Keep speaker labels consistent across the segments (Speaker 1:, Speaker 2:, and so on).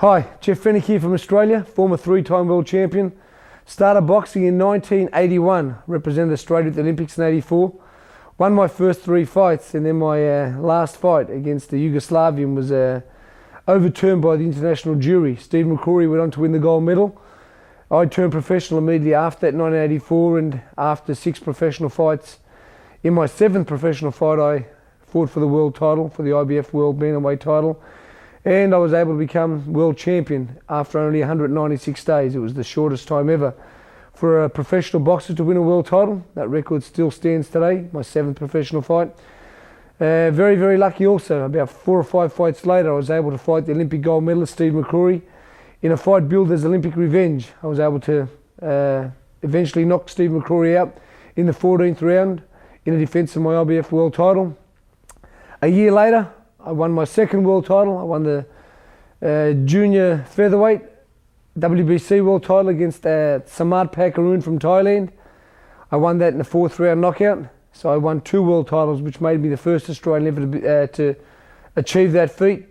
Speaker 1: Hi, Jeff Fennick here from Australia, former three-time world champion. Started boxing in 1981, represented Australia at the Olympics in 84. Won my first three fights, and then my last fight against the Yugoslavian was overturned by the international jury. Steve McCrory went on to win the gold medal. I turned professional immediately after that in 1984, and after 6 professional fights, in my 7th professional fight I fought for the world title, for the IBF World Bantamweight title, and I was able to become world champion after only 196 days. It was the shortest time ever for a professional boxer to win a world title. That record still stands today, my 7th professional fight. Very, very lucky also. About 4 or 5 fights later, I was able to fight the Olympic gold medalist Steve McCrory in a fight billed as Olympic Revenge. I was able to eventually knock Steve McCrory out in the 14th round in a defence of my IBF world title. A year later, I won my 2nd world title. I won the junior featherweight WBC world title against Samart Pakaroon from Thailand. I won that in the 4th round knockout. So I won 2 world titles, which made me the first Australian ever to achieve that feat.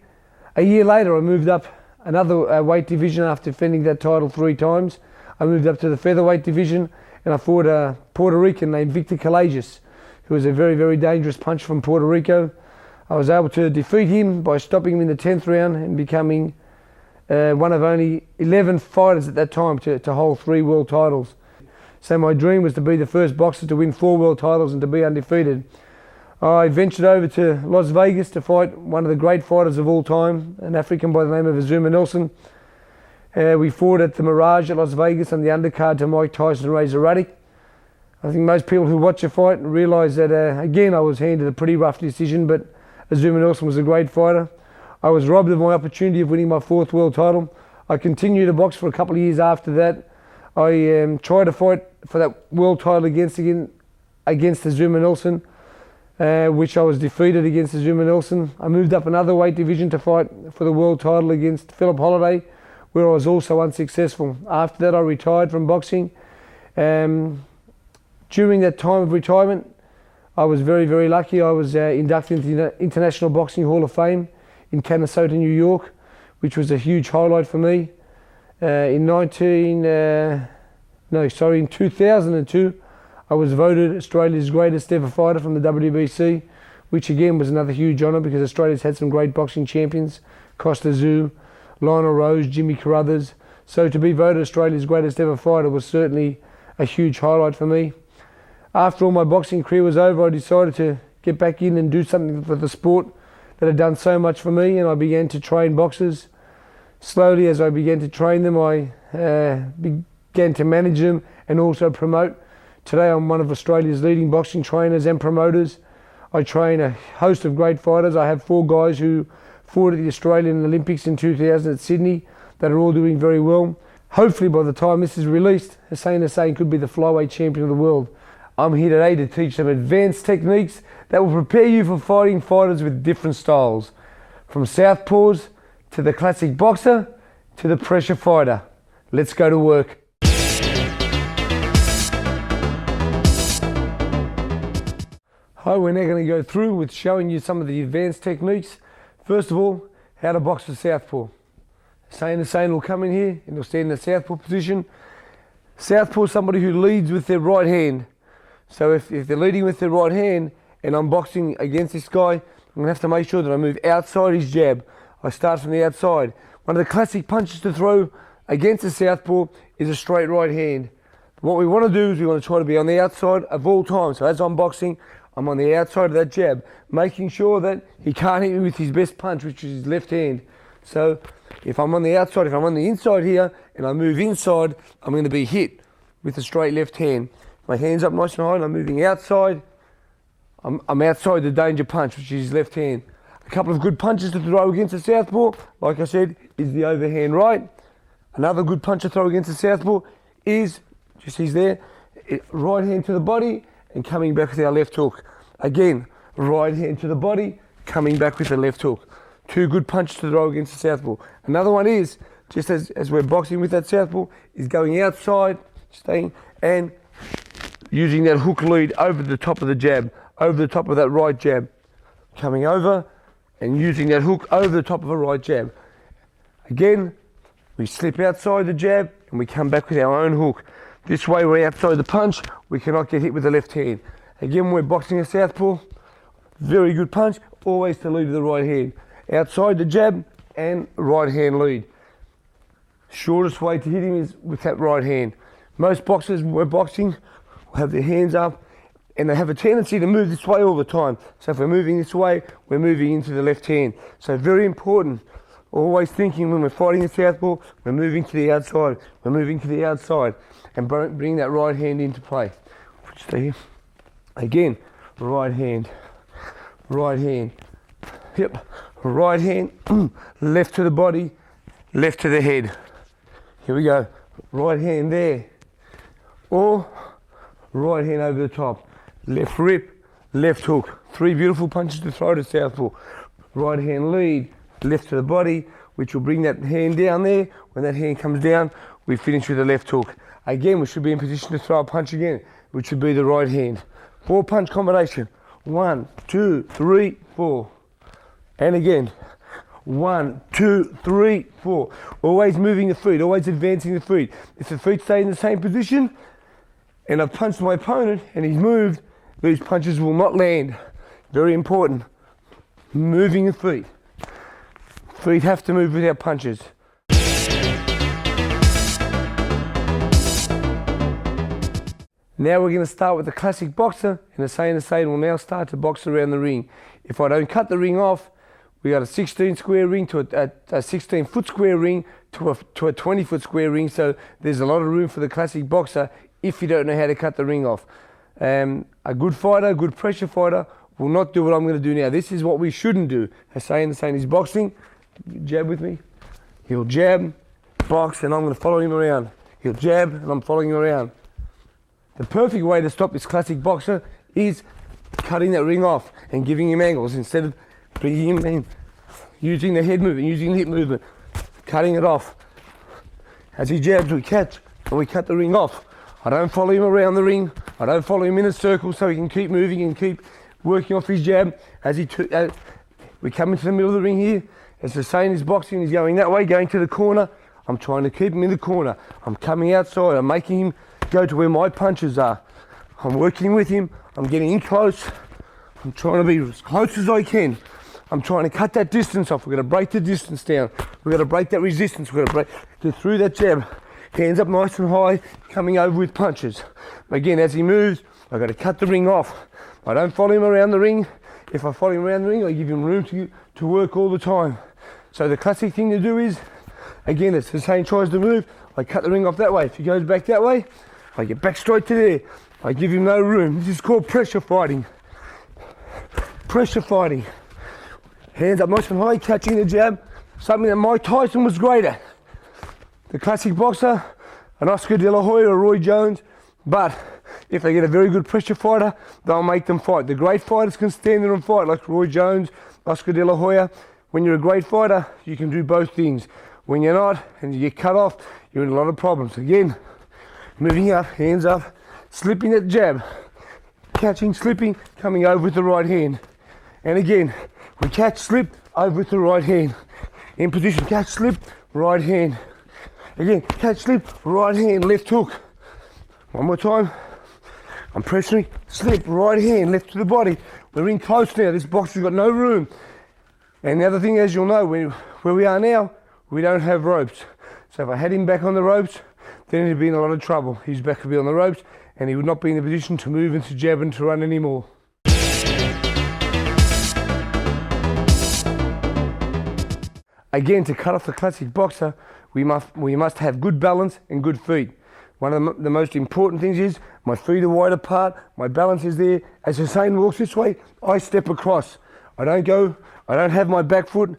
Speaker 1: A year later, I moved up another weight division after defending that title 3 times. I moved up to the featherweight division, and I fought a Puerto Rican named Victor Callejas, who was a very, very dangerous puncher from Puerto Rico. I was able to defeat him by stopping him in the 10th round and becoming one of only 11 fighters at that time to hold 3 world titles. So my dream was to be the first boxer to win 4 world titles and to be undefeated. I ventured over to Las Vegas to fight one of the great fighters of all time, an African by the name of Azuma Nelson. We fought at the Mirage at Las Vegas on the undercard to Mike Tyson and Razor Ruddock. I think most people who watch a fight realise that, again, I was handed a pretty rough decision, but Azuma Nelson was a great fighter. I was robbed of my opportunity of winning my 4th world title. I continued to box for a couple of years after that. I tried to fight for that world title against Azuma Nelson, which I was defeated against Azuma Nelson. I moved up another weight division to fight for the world title against Philip Holliday, where I was also unsuccessful. After that, I retired from boxing. During that time of retirement, I was very, very lucky. I was inducted into the International Boxing Hall of Fame in Canastota, New York, which was a huge highlight for me. In 2002, I was voted Australia's greatest ever fighter from the WBC, which again was another huge honour because Australia's had some great boxing champions, Costa Tszyu, Lionel Rose, Jimmy Carruthers. So to be voted Australia's greatest ever fighter was certainly a huge highlight for me. After all my boxing career was over, I decided to get back in and do something for the sport that had done so much for me, and I began to train boxers. Slowly, as I began to train them, I began to manage them and also promote. Today, I'm one of Australia's leading boxing trainers and promoters. I train a host of great fighters. I have 4 guys who fought at the Australian Olympics in 2000 at Sydney that are all doing very well. Hopefully, by the time this is released, Hussein Hussein could be the flyweight champion of the world. I'm here today to teach some advanced techniques that will prepare you for fighting fighters with different styles, from southpaws to the classic boxer to the pressure fighter. Let's go to work. Hi, we're now going to go through with showing you some of the advanced techniques. First of all, how to box a southpaw. Hussein will come in here and he'll stand in the southpaw position. Southpaw is somebody who leads with their right hand. So if they're leading with their right hand and I'm boxing against this guy, I'm going to have to make sure that I move outside his jab. I start from the outside. One of the classic punches to throw against a southpaw is a straight right hand. What we want to do is we want to try to be on the outside of all time. So as I'm boxing, I'm on the outside of that jab, making sure that he can't hit me with his best punch, which is his left hand. So if I'm on the outside, if I'm on the inside here and I move inside, I'm going to be hit with a straight left hand. My hand's up nice and high and I'm moving outside. I'm outside the danger punch, which is his left hand. A couple of good punches to throw against a southpaw, like I said, is the overhand right. Another good punch to throw against a southpaw is, just he's there, right hand to the body and coming back with our left hook. Again, right hand to the body, coming back with the left hook. 2 good punches to throw against the southpaw. Another one is, just as we're boxing with that southpaw, is going outside, staying, and using that hook lead over the top of the jab, over the top of that right jab, coming over and using that hook over the top of a right jab. Again, we slip outside the jab, and we come back with our own hook. This way we're outside the punch, we cannot get hit with the left hand. Again, we're boxing a southpaw, very good punch, always to lead with the right hand. Outside the jab and right hand lead. Shortest way to hit him is with that right hand. Most boxers, when we're boxing, will have their hands up and they have a tendency to move this way all the time. So if we're moving this way, we're moving into the left hand. So very important, always thinking when we're fighting a southpaw, we're moving to the outside, we're moving to the outside and bring that right hand into play. Stay here. Again, right hand, yep, right hand, left to the body, left to the head. Here we go, right hand there, or right hand over the top, left rip, left hook. 3 beautiful punches to throw to southpaw. Right hand lead, left to the body, which will bring that hand down there. When that hand comes down, we finish with the left hook. Again, we should be in position to throw a punch again, which would be the right hand. 4 punch combination. 1, 2, 3, 4. And again. 1, 2, 3, 4. Always moving the feet, always advancing the feet. If the feet stay in the same position and I've punched my opponent and he's moved, these punches will not land. Very important. Moving the feet. Feet have to move with our punches. Now we're going to start with the classic boxer, and the same will now start to box around the ring. If I don't cut the ring off, we got a 16 square ring to a 16 foot square ring to a 20 foot square ring, so there's a lot of room for the classic boxer if you don't know how to cut the ring off. A good fighter, a good pressure fighter will not do what I'm going to do now. This is what we shouldn't do. Hussein is boxing, jab with me. He'll jab, box, and I'm going to follow him around. He'll jab, and I'm following him around. The perfect way to stop this classic boxer is cutting that ring off and giving him angles instead of bringing him in, using the head movement, using the hip movement, cutting it off. As he jabs, we catch and we cut the ring off. I don't follow him around the ring. I don't follow him in a circle so he can keep moving and keep working off his jab. As we come into the middle of the ring here, as Hussein is boxing, he's going that way, going to the corner. I'm trying to keep him in the corner. I'm coming outside. I'm making him go to where my punches are. I'm working with him. I'm getting in close. I'm trying to be as close as I can. I'm trying to cut that distance off. We're going to break the distance down. We're going to break that resistance. We're going to get through that jab. Hands up nice and high, coming over with punches. Again, as he moves, I've got to cut the ring off. I don't follow him around the ring. If I follow him around the ring, I give him room to work all the time. So the classic thing to do is, again, as Hussein tries to move, I cut the ring off that way. If he goes back that way, I get back straight to there. I give him no room. This is called pressure fighting. Pressure fighting. Hands up nice and high, catching the jab. Something that Mike Tyson was great at. The classic boxer, an Oscar De La Hoya or Roy Jones, but if they get a very good pressure fighter, they'll make them fight. The great fighters can stand there and fight, like Roy Jones, Oscar De La Hoya. When you're a great fighter, you can do both things. When you're not, and you get cut off, you're in a lot of problems. Again, moving up, hands up, slipping that jab, catching, slipping, coming over with the right hand. And again, we catch, slip, over with the right hand. In position, catch, slip, right hand. Again, catch, slip, right hand, left hook. One more time. I'm pressuring, slip, right hand, left to the body. We're in close now. This boxer's got no room. And the other thing, as you'll know, where we are now, we don't have ropes. So if I had him back on the ropes, then he'd be in a lot of trouble. His back would be on the ropes, and he would not be in the position to move and to jab and to run anymore. Again, to cut off the classic boxer, we must have good balance and good feet. One of the most important things is my feet are wide apart, my balance is there. As Hussein walks this way, I step across. I don't have my back foot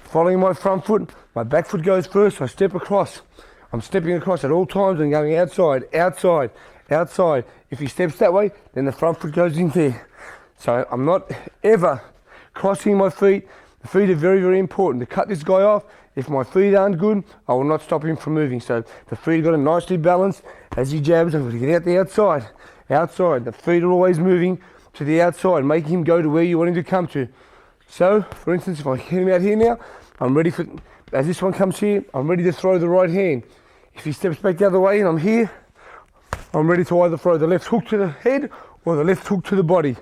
Speaker 1: following my front foot. My back foot goes first, I step across. I'm stepping across at all times and going outside, outside, outside. If he steps that way, then the front foot goes in there. So I'm not ever crossing my feet. The feet are very, very important. To cut this guy off, if my feet aren't good, I will not stop him from moving. So the feet got to nicely balance. As he jabs, I'm going to get out the outside. Outside. The feet are always moving to the outside, making him go to where you want him to come to. So, for instance, if I get him out here now, I'm ready for, as this one comes here, I'm ready to throw the right hand. If he steps back the other way and I'm here, I'm ready to either throw the left hook to the head or the left hook to the body.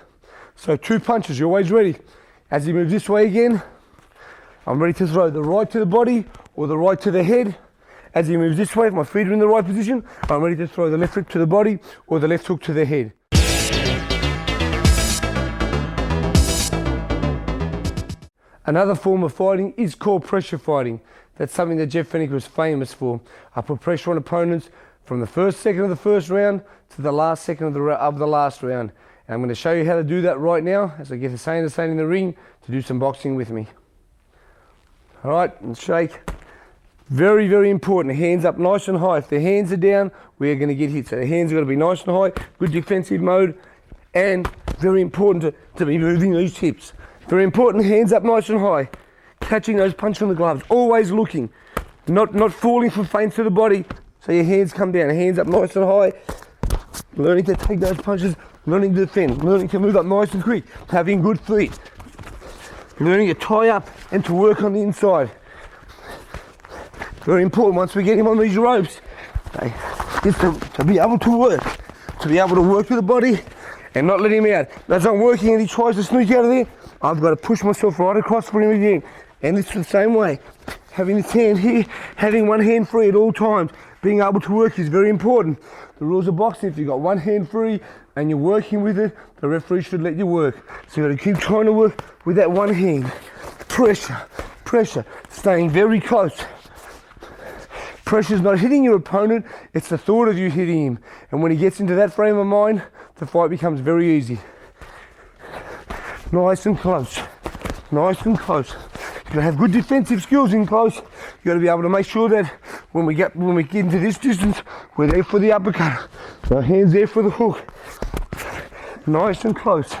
Speaker 1: So 2 punches, you're always ready. As he moves this way again, I'm ready to throw the right to the body or the right to the head. As he moves this way, if my feet are in the right position, I'm ready to throw the left hook to the body or the left hook to the head. Another form of fighting is called pressure fighting. That's something that Jeff Fenech was famous for. I put pressure on opponents from the first second of the first round to the last second of the last round. And I'm going to show you how to do that right now as I get Hussein in the ring to do some boxing with me. All right, and shake. Very, very important. Hands up nice and high. If the hands are down, we are going to get hit. So the hands are going to be nice and high, good defensive mode, and very important to be moving these hips. Very important, hands up nice and high. Catching those punches on the gloves. Always looking. Not falling for feints to the body. So your hands come down. Hands up nice and high. Learning to take those punches. Learning to defend. Learning to move up nice and quick. Having good feet. Learning to tie up and to work on the inside. Very important once we get him on these ropes. Is to be able to work. To be able to work with the body and not let him out. As I'm working and he tries to sneak out of there, I've got to push myself right across for him again. And it's the same way. Having this hand here, having one hand free at all times. Being able to work is very important. The rules of boxing, if you've got one hand free and you're working with it, the referee should let you work. So you've got to keep trying to work with that one hand. Pressure, pressure, staying very close. Pressure's not hitting your opponent, it's the thought of you hitting him. And when he gets into that frame of mind, the fight becomes very easy. Nice and close. Nice and close. You've got to have good defensive skills in close. You've got to be able to make sure that when we get into this distance, we're there for the uppercut. So hands there for the hook. Nice and close.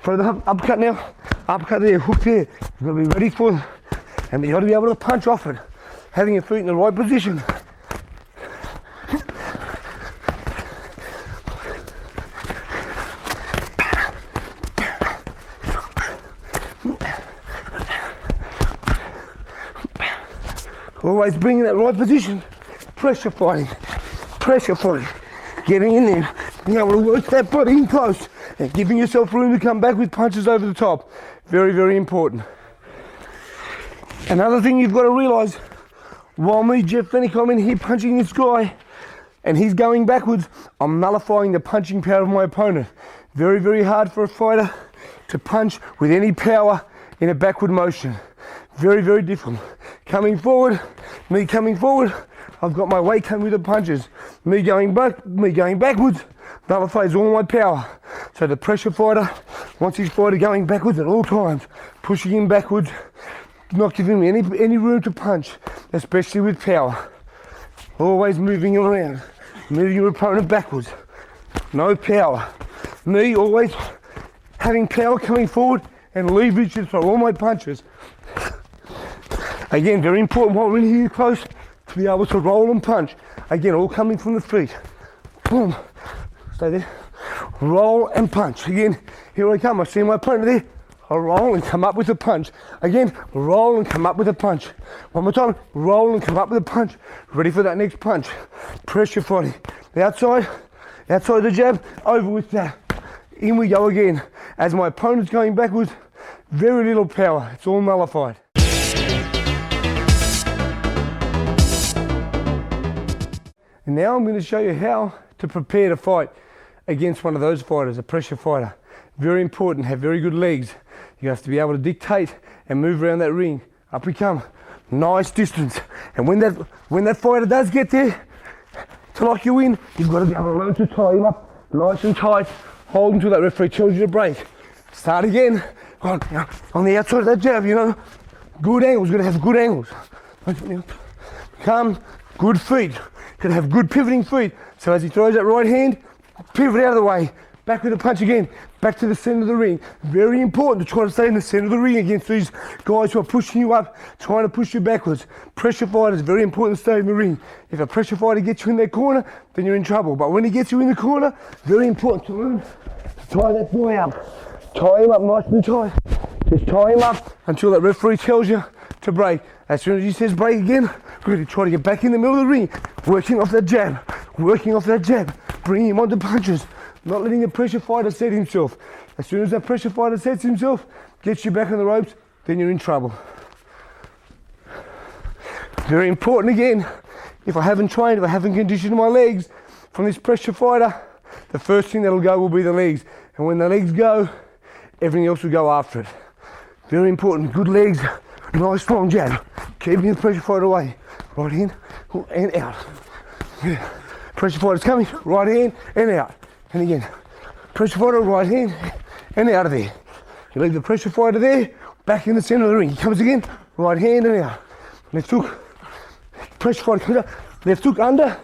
Speaker 1: For the uppercut now. Uppercut there, hook there. You've got to be ready for it. And you've got to be able to punch off it. Having your feet in the right position. Always bringing that right position. Pressure fighting. Pressure fighting. Getting in there. Being able to work that body in close. And giving yourself room to come back with punches over the top. Very, very important. Another thing you've got to realise, while me, Jeff Fenech, I'm in here punching this guy, and he's going backwards, I'm nullifying the punching power of my opponent. Very, very hard for a fighter to punch with any power in a backward motion. Very, very difficult. Coming forward, me coming forward, I've got my weight coming with the punches. Me going backwards, nullifies all my power. So the pressure fighter wants his fighter going backwards at all times, pushing him backwards, not giving him any room to punch, especially with power. Always moving around, moving your opponent backwards. No power. Me always having power coming forward and leverage to throw all my punches. Again, very important while we're in here close to be able to roll and punch. Again, all coming from the feet. Boom. Stay there. Roll and punch. Again, here I come. I see my opponent there. I roll and come up with a punch. Again, roll and come up with a punch. One more time. Roll and come up with a punch. Ready for that next punch. Pressure fighting. The outside the jab, over with that. In we go again. As my opponent's going backwards, very little power. It's all nullified. And now I'm going to show you how to prepare to fight against one of those fighters, a pressure fighter. Very important, have very good legs. You have to be able to dictate and move around that ring. Up we come, nice distance. And when that fighter does get there to lock you in, you've got to be able to learn to tie him up nice and tight. Hold until that referee tells you to break. Start again. On the outside of that jab, you know. Good angles, got to have good angles. Come, good feet. Got to have good pivoting feet. So as he throws that right hand, pivot out of the way. Back with a punch again. Back to the center of the ring. Very important to try to stay in the center of the ring against these guys who are pushing you up, trying to push you backwards. Pressure fighters, very important to stay in the ring. If a pressure fighter gets you in that corner, then you're in trouble. But when he gets you in the corner, very important to learn to tie that boy up. Tie him up nice and tight. Just tie him up until that referee tells you to break. As soon as he says break again, we're going to try to get back in the middle of the ring, working off that jab, bringing him onto punches, not letting the pressure fighter set himself. As soon as that pressure fighter sets himself, gets you back on the ropes, then you're in trouble. Very important again, if I haven't trained, if I haven't conditioned my legs from this pressure fighter, the first thing that'll go will be the legs. And when the legs go, everything else will go after it. Very important, good legs, nice strong jab, keeping the pressure fighter away. Right in and out. Yeah. Pressure fighter's coming, right hand and out. And again, pressure fighter, right hand and out of there. You leave the pressure fighter there, back in the center of the ring. He comes again, right hand and out. Left hook, pressure fighter comes up, left hook under,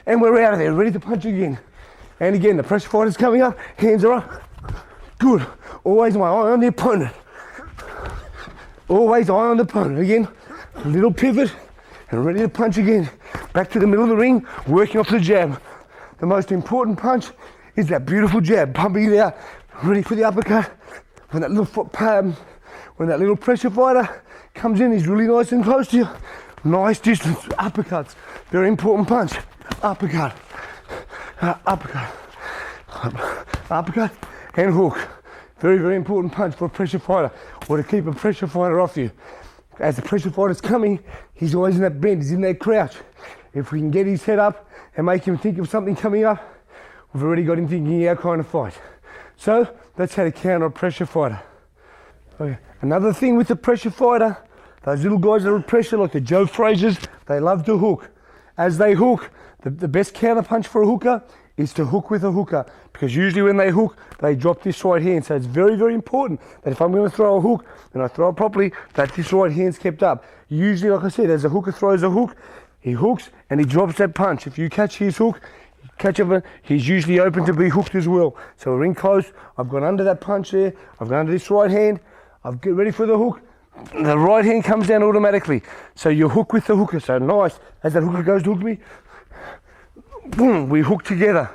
Speaker 1: and we're out of there, ready to punch again. And again, the pressure fighter's coming up, hands are up. Good. Always my eye on the opponent. Always eye on the opponent. Again, a little pivot, and ready to punch again. Back to the middle of the ring, working off the jab. The most important punch is that beautiful jab, pumping it out, ready for the uppercut. When that little pressure fighter comes in, he's really nice and close to you. Nice distance, uppercuts. Very important punch. Uppercut, uppercut, uppercut, and hook. Very, very important punch for a pressure fighter, or to keep a pressure fighter off you. As the pressure fighter's coming, he's always in that bend, he's in that crouch. If we can get his head up and make him think of something coming up, we've already got him thinking our kind of fight. So that's how to counter a pressure fighter. Okay. Another thing with the pressure fighter, those little guys that are pressure, like the Joe Frazers, they love to hook. As they hook, the best counter punch for a hooker is to hook with a hooker, because usually when they hook, they drop this right hand. So it's very, very important that if I'm going to throw a hook and I throw it properly, that this right hand's kept up. Usually, like I said, as a hooker throws a hook, he hooks and he drops that punch. If you catch his hook, he's usually open to be hooked as well. So we're in close, I've gone under that punch there, I've gone under this right hand, I've get ready for the hook, the right hand comes down automatically. So you hook with the hooker, so nice, as that hooker goes to hook me, boom, we hook together.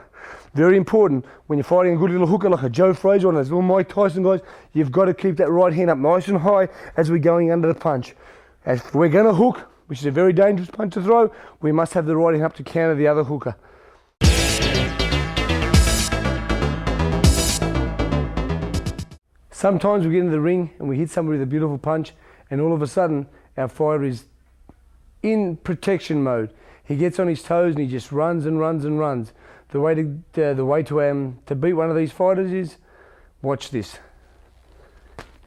Speaker 1: Very important, when you're fighting a good little hooker like a Joe Frazier or those little Mike Tyson guys, you've got to keep that right hand up nice and high as we're going under the punch. As we're going to hook, which is a very dangerous punch to throw, we must have the right hand up to counter the other hooker. Sometimes we get into the ring and we hit somebody with a beautiful punch, and all of a sudden our fighter is in protection mode. He gets on his toes and he just runs and runs and runs. The way to beat one of these fighters is watch this.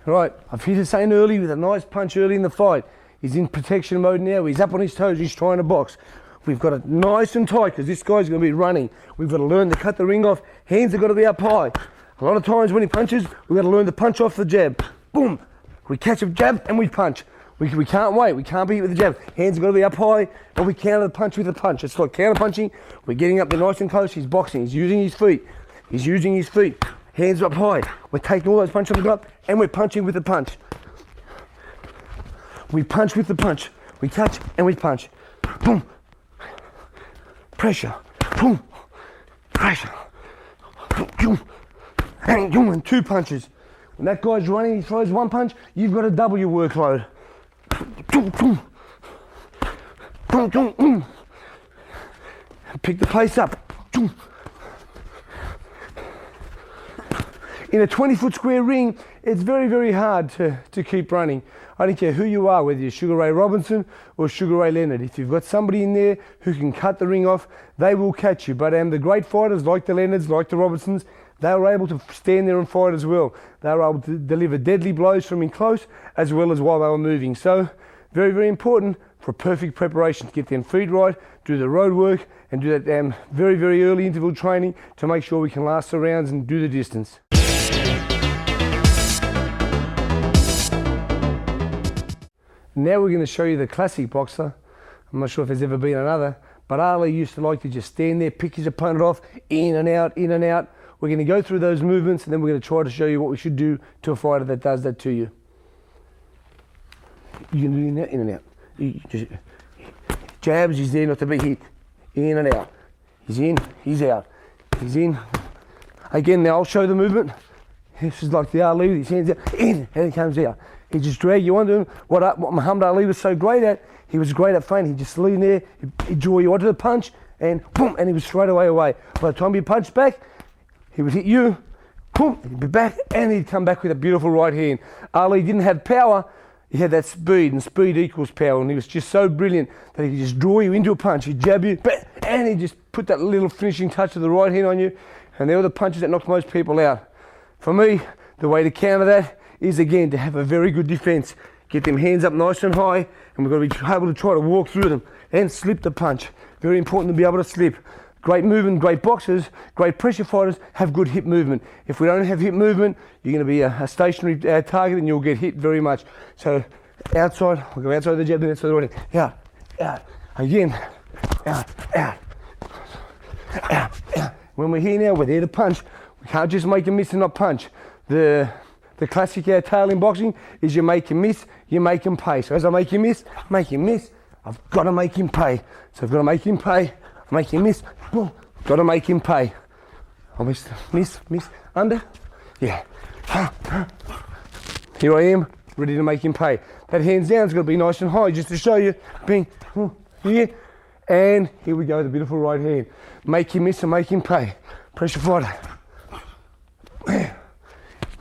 Speaker 1: Right, I've hit Hussein early with a nice punch early in the fight. He's in protection mode now. He's up on his toes. He's trying to box. We've got it nice and tight because this guy's going to be running. We've got to learn to cut the ring off. Hands have got to be up high. A lot of times when he punches, we've got to learn to punch off the jab. Boom. We catch a jab and we punch. We can't wait. We can't beat with the jab. Hands have got to be up high, and we counter the punch with a punch. It's like counter punching. We're getting up there nice and close. He's boxing. He's using his feet. Hands up high. We're taking all those punches on the gut, and we're punching with the punch. We punch with the punch. We catch and we punch. Boom. Pressure. Boom. Pressure. Boom. And two punches. When that guy's running, he throws one punch, you've got to double your workload. Pick the pace up. In a 20-foot square ring, it's very, very hard to keep running. I don't care who you are, whether you're Sugar Ray Robinson or Sugar Ray Leonard. If you've got somebody in there who can cut the ring off, they will catch you. But the great fighters like the Leonards, like the Robinsons, they were able to stand there and fight as well. They were able to deliver deadly blows from in close as well as while they were moving. So very, very important for perfect preparation to get them feet right, do the road work, and do that very, very early interval training to make sure we can last the rounds and do the distance. Now we're going to show you the classic boxer. I'm not sure if there's ever been another, but Ali used to like to just stand there, pick his opponent off, in and out, in and out. We're going to go through those movements, and then we're going to try to show you what we should do to a fighter that does that to you. You can do in and out. Just jabs, he's there not to be hit. In and out. He's in, he's out. He's in. Again, now I'll show the movement. This is like the Ali with his hands out. In, and he comes out. He just drag you onto him. What Muhammad Ali was so great at, he was great at feinting. He'd just lean there, he'd draw you onto the punch, and boom, and he was straight away. By the time you punched back, he would hit you, boom, he'd be back, and he'd come back with a beautiful right hand. Ali didn't have power, he had that speed, and speed equals power, and he was just so brilliant that he could just draw you into a punch, he'd jab you, and he'd just put that little finishing touch of the right hand on you, and they were the punches that knocked most people out. For me, the way to counter that is, again, to have a very good defense. Get them hands up nice and high, and we've got to be able to try to walk through them and slip the punch. Very important to be able to slip. Great movement, great boxers, great pressure fighters have good hip movement. If we don't have hip movement, you're going to be a stationary target and you'll get hit very much. So outside, we'll go outside the jab, then outside the right hand. Out, again, out. When we're here now, we're there to punch. We can't just make a miss and not punch. The classic tail in boxing is you make him miss, you make him pay. So as I make him miss, I've got to make him pay. So I've got to make him pay, make him miss, boom, got to make him pay. I miss, under, yeah. Here I am, ready to make him pay. That hands down's got to be nice and high just to show you, bing, here, and here we go, the beautiful right hand. Make him miss and make him pay. Pressure fighter.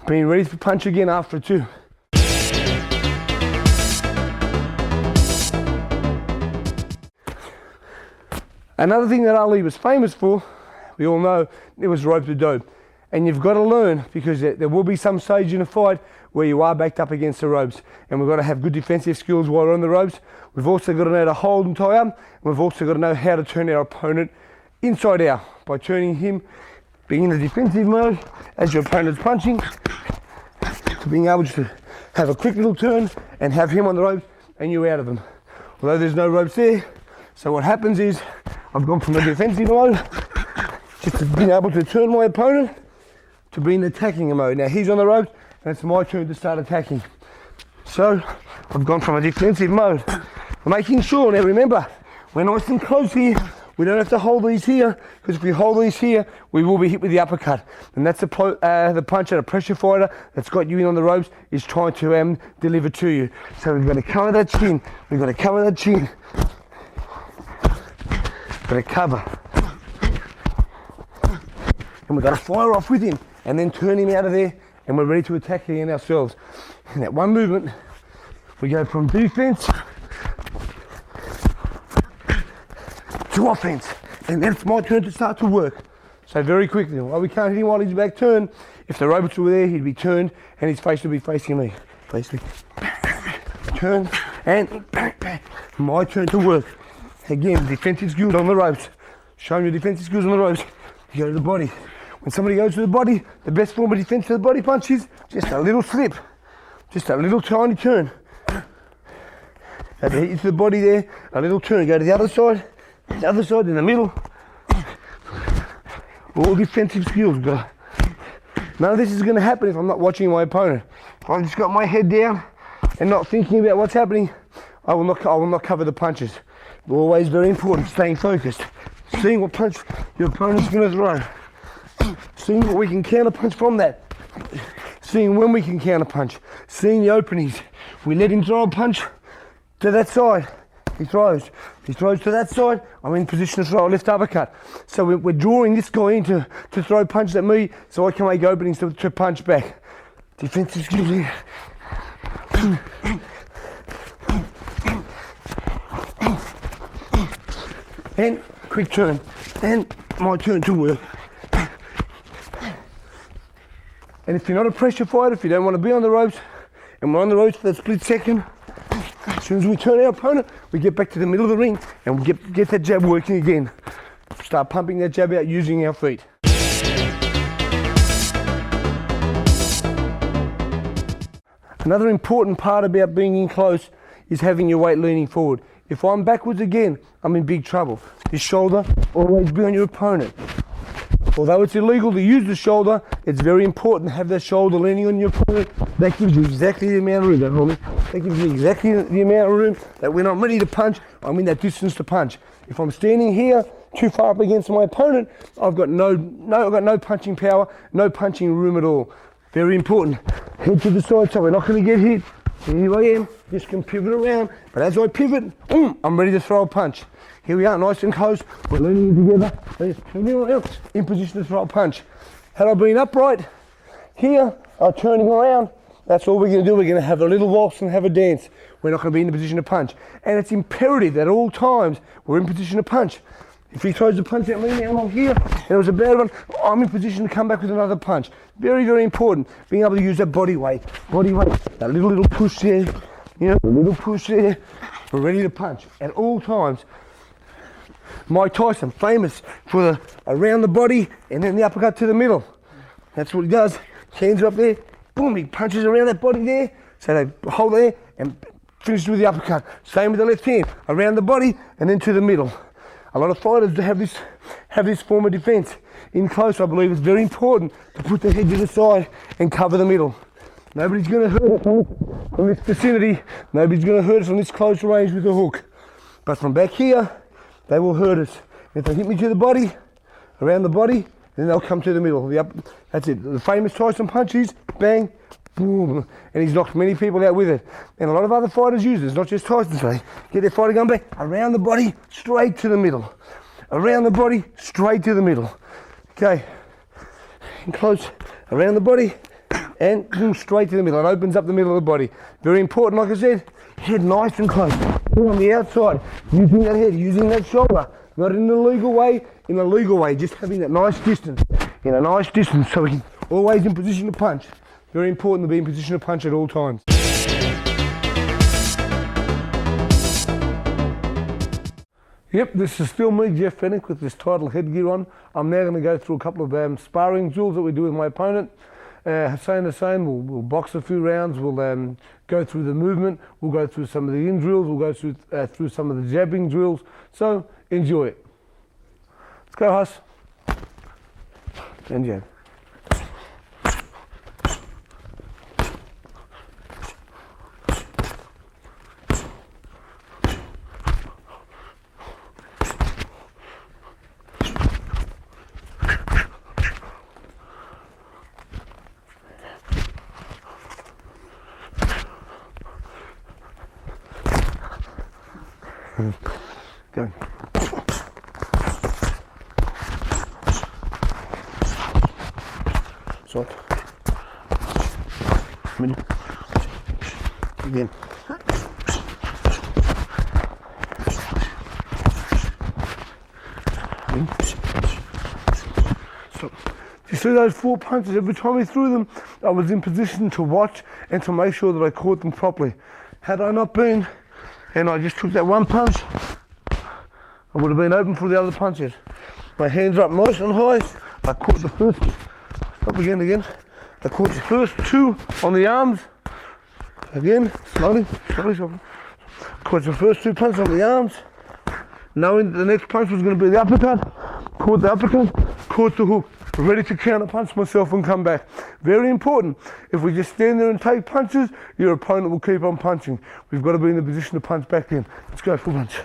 Speaker 1: Being ready to punch again after two. Another thing that Ali was famous for, we all know, it was rope to dope. And you've got to learn, because there will be some stage in a fight where you are backed up against the ropes, and we've got to have good defensive skills while we're on the ropes. We've also got to know how to hold and tie up, and we've also got to know how to turn our opponent inside out by turning him, being in the defensive mode as your opponent's punching, to being able to have a quick little turn and have him on the ropes and you out of them. Although there's no ropes there, so what happens is I've gone from a defensive mode just to being able to turn my opponent to be in attacking mode. Now he's on the ropes and it's my turn to start attacking. So I've gone from a defensive mode. I'm making sure, now remember, we're nice and close here. We don't have to hold these here, because if we hold these here, we will be hit with the uppercut. And that's the punch that a pressure fighter that's got you in on the ropes is trying to deliver to you. So we've got to cover that chin. We've got to cover that chin. Got to cover. And we've got to fire off with him and then turn him out of there, and we're ready to attack again ourselves. In that one movement, we go from defense to offense, and then it's my turn to start to work. So very quickly, while we can't hit him while he's back turned, if the ropes were there, he'd be turned and his face would be facing me. Face me. Turn and my turn to work. Again, defensive skills on the ropes. Showing your defensive skills on the ropes. You go to the body. When somebody goes to the body, the best form of defense to the body punch is just a little slip, just a little tiny turn. Have to hit you to the body there, a little turn. Go to the other side in the middle. All defensive skills. None of this is going to happen if I'm not watching my opponent. If I've just got my head down and not thinking about what's happening, I will not cover the punches. Always very important, staying focused. Seeing what punch your opponent's going to throw. Seeing what we can counter punch from that. Seeing when we can counter punch. Seeing the openings. We let him throw a punch to that side. He throws to that side, I'm in position to throw a left uppercut. So we're drawing this guy in to throw punches at me so I can make openings to punch back. Defensive skills here. And quick turn, and my turn to work. And if you're not a pressure fighter, if you don't want to be on the ropes, and we're on the ropes for that split second, as soon as we turn our opponent, we get back to the middle of the ring and we get that jab working again. Start pumping that jab out using our feet. Another important part about being in close is having your weight leaning forward. If I'm backwards again, I'm in big trouble. This shoulder, always be on your opponent. Although it's illegal to use the shoulder, it's very important to have that shoulder leaning on your opponent. That gives you exactly the amount of room, that gives you exactly the amount of room that when I'm ready to punch, I'm in that distance to punch. If I'm standing here too far up against my opponent, I've got no punching power, no punching room at all. Very important. Head to the side so we're not going to get hit. Here I am, just can pivot around, but as I pivot, I'm ready to throw a punch. Here we are, nice and close, we're leaning together, just pivoting around, in position to throw a punch. Had I been upright, here, I'm turning around, that's all we're going to do. We're going to have a little waltz and have a dance. We're not going to be in a position to punch. And it's imperative that at all times we're in position to punch. If he throws a punch at me now, I'm here, and it was a bad one, I'm in position to come back with another punch. Very, very important, being able to use that body weight. That little push there, a little push there. We're ready to punch at all times. Mike Tyson, famous for the around the body and then the uppercut to the middle. That's what he does. Hands are up there, boom, he punches around that body there, so they hold there and finish with the uppercut. Same with the left hand, around the body and then to the middle. A lot of fighters have this form of defence. In close, I believe it's very important to put the head to the side and cover the middle. Nobody's going to hurt us from this vicinity. Nobody's going to hurt us on this close range with a hook. But from back here, they will hurt us. If they hit me to the body, around the body, then they'll come to the middle. That's it. The famous Tyson punch is bang, boom, and he's knocked many people out with it. And a lot of other fighters use it. It's not just Tyson. They get their fighter going back, around the body, straight to the middle. Around the body, straight to the middle. Okay, in close, around the body, and straight to the middle. It opens up the middle of the body. Very important, like I said, head nice and close. On the outside, using that head, using that shoulder. Not in an illegal way, in a legal way, just having that nice distance, so we can always in position to punch. Very important to be in position to punch at all times. Yep, this is still me, Jeff Fennick, with this title headgear on. I'm now going to go through a couple of sparring drills that we do with my opponent. Hussein, we'll box a few rounds, we'll go through the movement, we'll go through some of the in drills, we'll go through some of the jabbing drills. So enjoy it. Let's go, Huss. And jab. Go. Short. Middle. Again. So, you see those 4 punches? Every time he threw them, I was in position to watch and to make sure that I caught them properly. Had I not been, and I just took that one punch, I would have been open for the other punches. My hands are up nice and high. I caught the first, up again. I caught the first 2 on the arms. Again, slowly. Caught the first 2 punches on the arms. Knowing that the next punch was going to be the uppercut. Caught the uppercut, caught the hook. Ready to counter punch myself and come back. Very important. If we just stand there and take punches, your opponent will keep on punching. We've got to be in the position to punch back in. Let's go, full punch.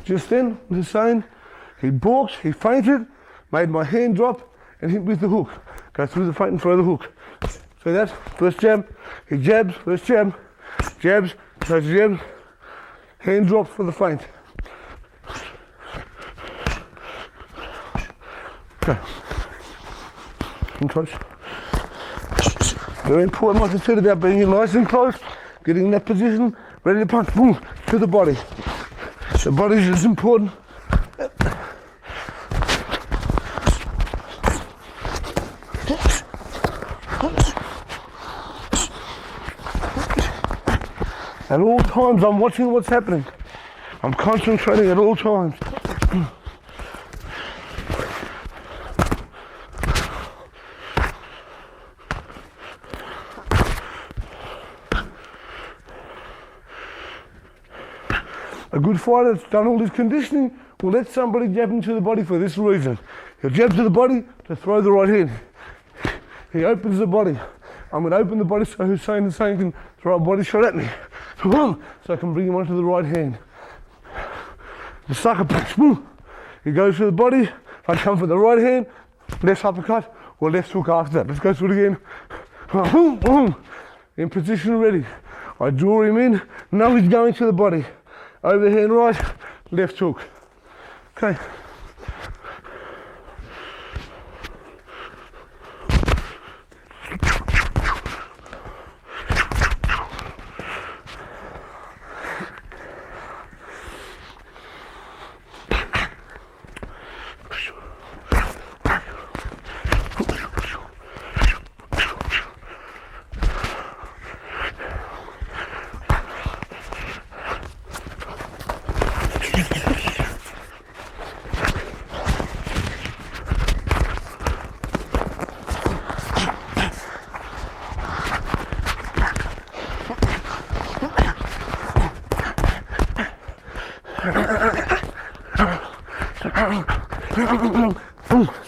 Speaker 1: Just then, Hussein, he balked, he feinted, made my hand drop and hit with the hook. Go through the feint and throw the hook. See that? First jab, he jabs, first jab, jabs, throws the jab, hand drops for the feint. Okay. In close. Very important, like I said, about being nice and close, getting in that position, ready to punch, boom, to the body. The body is important. At all times, I'm watching what's happening. I'm concentrating at all times.
Speaker 2: A good fighter that's done all this conditioning will let somebody jab into the body for this reason. He'll jab to the body to throw the right hand. He opens the body. I'm going to open the body so Hussein can throw a body shot at me. So I can bring him onto the right hand. The sucker punch, boom. He goes to the body. I come for the right hand, left uppercut, or left hook after that. Let's go through it again. Boom, boom. In position ready. I draw him in. Now he's going to the body. Overhand right, left hook. Okay.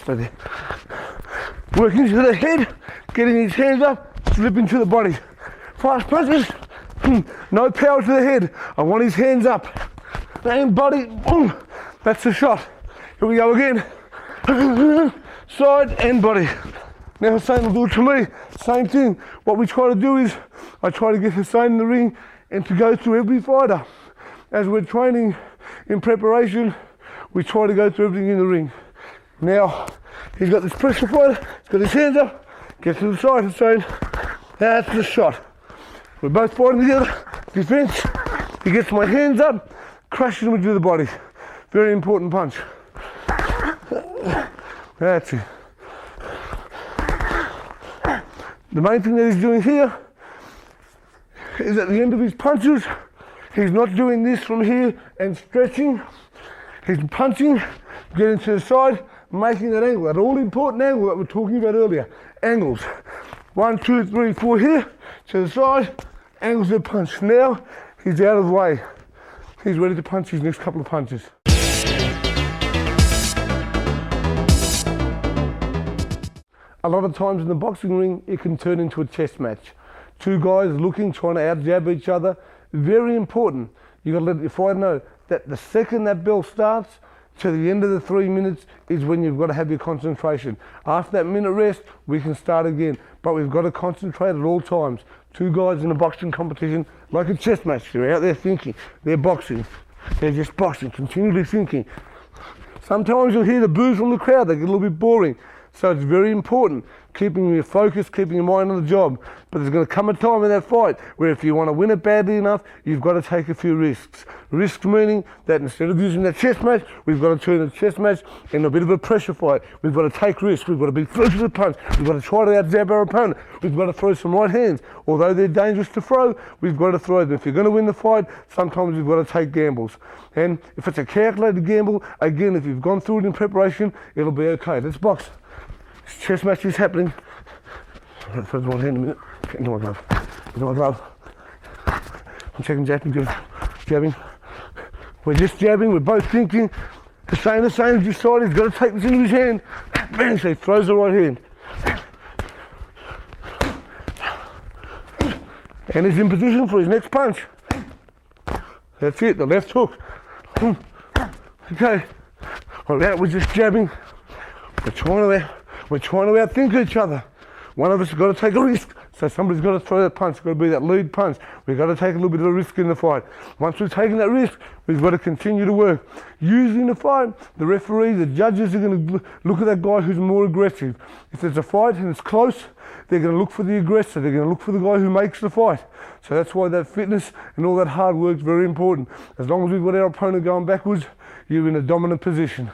Speaker 2: Stay there. Working to the head, getting his hands up, slipping to the body. Fast punches, no power to the head. I want his hands up. And body, that's the shot. Here we go again. Side and body. Now Hussein will do it to me. Same thing. What we try to do is, I try to get Hussein in the ring and to go through every fighter. As we're training in preparation, we try to go through everything in the ring. Now, he's got this pressure fighter, he's got his hands up, gets to the side, Hussein. That's the shot. We're both fighting together, defense. He gets my hands up, crashes him into the body. Very important punch. That's it. The main thing that he's doing here is at the end of his punches, he's not doing this from here and stretching. He's punching, getting to the side, making that angle, that all important angle that we were talking about earlier. Angles. 1, 2, 3, 4 here, to the side, angles of punch. Now, he's out of the way. He's ready to punch his next couple of punches. A lot of times in the boxing ring, it can turn into a chess match. Two guys looking, trying to out-jab each other. Very important. You've got to let your fighter know that the second that bell starts to the end of the 3 minutes is when you've got to have your concentration. After that minute rest, we can start again. But we've got to concentrate at all times. Two guys in a boxing competition, like a chess match, they're out there thinking. They're boxing. They're just boxing, continually thinking. Sometimes you'll hear the boos from the crowd, they get a little bit boring. So it's very important, keeping your focus, keeping your mind on the job. But there's going to come a time in that fight where if you want to win it badly enough, you've got to take a few risks. Risks meaning that instead of using that chess match, we've got to turn the chess match into a bit of a pressure fight. We've got to take risks. We've got to be first to the punch. We've got to try to out-jab our opponent. We've got to throw some right hands. Although they're dangerous to throw, we've got to throw them. If you're going to win the fight, sometimes you've got to take gambles. And if it's a calculated gamble, again, if you've gone through it in preparation, it'll be okay. Let's box. This chess match is happening. First one hand a minute. Get into my glove. Into my glove. I'm checking jabbing. We're just jabbing, we're both thinking. The same as you decided, he's got to take this into his hand. Bang, so he throws the right hand. And he's in position for his next punch. That's it, the left hook. Okay. Well, that was just jabbing. We're trying to outthink each other. One of us has got to take a risk. So somebody's got to throw that punch. It's got to be that lead punch. We've got to take a little bit of a risk in the fight. Once we've taken that risk, we've got to continue to work. Usually in the fight, the referee, the judges are going to look at that guy who's more aggressive. If there's a fight and it's close, they're going to look for the aggressor. They're going to look for the guy who makes the fight. So that's why that fitness and all that hard work is very important. As long as we've got our opponent going backwards, you're in a dominant position.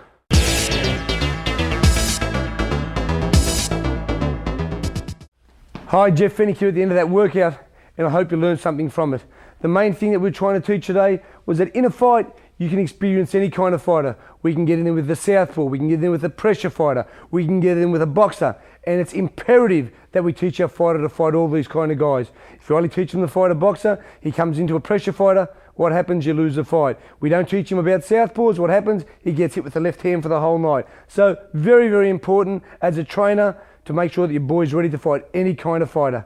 Speaker 1: Hi, Jeff Fennick here at the end of that workout, and I hope you learned something from it. The main thing that we're trying to teach today was that in a fight, you can experience any kind of fighter. We can get in with the southpaw, we can get in with a pressure fighter, we can get in with a boxer, and it's imperative that we teach our fighter to fight all these kind of guys. If you only teach him to fight a boxer, he comes into a pressure fighter, What happens? You lose the fight. We don't teach him about southpaws. What happens? He gets hit with the left hand for the whole night. So very, very important as a trainer to make sure that your boy's ready to fight any kind of fighter.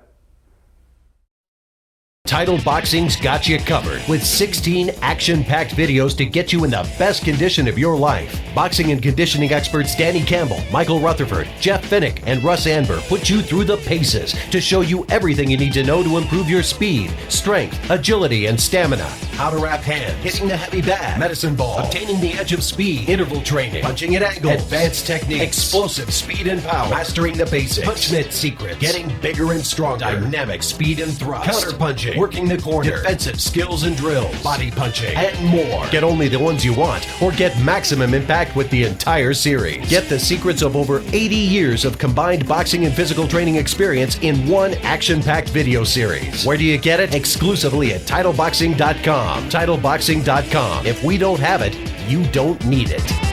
Speaker 3: Title Boxing's got you covered with 16 action-packed videos to get you in the best condition of your life. Boxing and conditioning experts Danny Campbell, Michael Rutherford, Jeff Finnick, and Russ Anber put you through the paces to show you everything you need to know to improve your speed, strength, agility, and stamina. How to wrap hands, hitting the heavy bat, medicine ball, obtaining the edge of speed, interval training, punching at angles, advanced techniques, explosive speed and power, mastering the basics, punchmit secrets, getting bigger and stronger, dynamic speed and thrust, counter punching, working the corner, defensive skills and drills, body punching, and more. Get only the ones you want or get maximum impact with the entire series. Get the secrets of over 80 years of combined boxing and physical training experience in one action-packed video series. Where do you get it? Exclusively at TitleBoxing.com. TitleBoxing.com. If we don't have it, you don't need it.